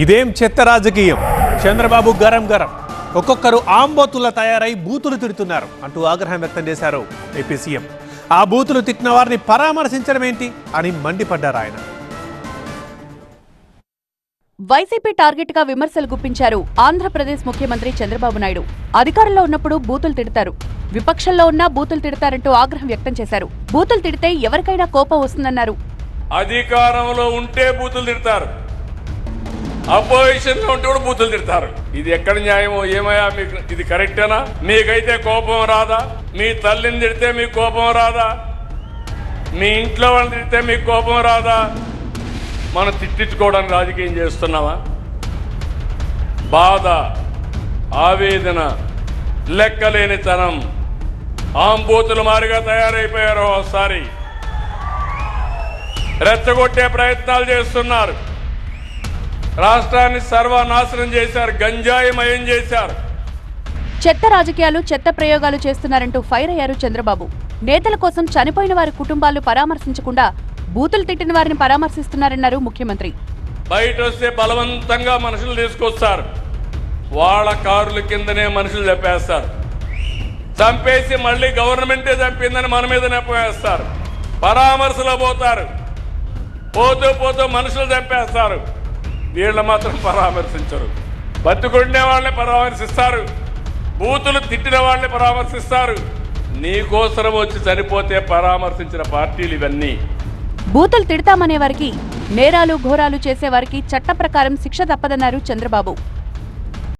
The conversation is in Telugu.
ఇదేం చెత్త రాజకీయం. చంద్రబాబు గరం గరం. ఒక్కొక్కరు ఆంబోతుల తయారై బూతులు తిడుతున్నారు అంటూ ఆగ్రహం వ్యక్తం చేశారు ఏపీ సీఎం. ఆ బూతులు తిట్టిన వారిని పరామర్శించడం ఏంటి అని మండిపడ్డారు ఆయన. వైసీపీ టార్గెట్ గా విమర్శలు గుప్పించారు ఆంధ్రప్రదేశ్ ముఖ్యమంత్రి చంద్రబాబు నాయుడు. అధికారంలో ఉన్నప్పుడు బూతులు తిడతారు, విపక్షంలో ఉన్నా బూతులు తిడతారంటూ ఆగ్రహం వ్యక్తం చేశారు. బూతులు తిడితే ఎవరికైనా కోపం వస్తుందన్నారు. అధికారంలో ఉంటే బూతులు తిడతారు, అపోజిషన్ లో ఉంటే కూడా బూతులు తిడతారు. ఇది ఎక్కడ న్యాయమో ఏమయ్యా? మీకు ఇది కరెక్టేనా? మీకైతే కోపం రాదా? మీ తల్లిని తిడితే మీకు కోపం రాదా? మీ ఇంట్లో వాళ్ళని తిడితే మీకు కోపం రాదా? మనం తిట్టించుకోవడానికి రాజకీయం చేస్తున్నావా? బాధ, ఆవేదన, లెక్కలేనితనం, ఆంబూతులు మారిగా తయారైపోయారు. ఒకసారి రెచ్చగొట్టే ప్రయత్నాలు చేస్తున్నారు. రాష్ట్రాన్ని సర్వనాశనం చేశారు, గంజాయిమయం చేశారు. చెత్త రాజకీయాలు, చెత్త ప్రయోగాలు చేస్తున్నారంటూ ఫైర్ అయ్యారు చంద్రబాబు. నేతల కోసం చనిపోయిన వారి కుటుంబాలు పరామర్శించకుండా బూతులు తిట్టిన వారిని పరామర్శిస్తున్నారన్నారు ముఖ్యమంత్రి. బయట వస్తే బలవంతంగా మనుషులు తీసుకొస్తారు, వాళ్ళ కారుల కిందనే మనుషులు చంపేస్తారు. చంపేసి మళ్ళీ గవర్నమెంటే చంపిందని మన మీద నెప్పవేస్తారు. పరామర్శలో పోతారు, పోతూ పోతూ మనుషులు చంపేస్తారు. వీళ్ళు మాత్రం పరామర్శించరు. బతుకుండే వాళ్ళని పరామర్శిస్తారు, బూతులు తిట్టిన వాళ్ళని పరామర్శిస్తారు. నీకోసరం వచ్చి చనిపోతే పరామర్శించిన పార్టీలు ఇవన్నీ. బూతులు తిడతామనే వారికి, నేరాలు ఘోరాలు చేసేవారికి చట్ట ప్రకారం శిక్ష తప్పదన్నారు చంద్రబాబు.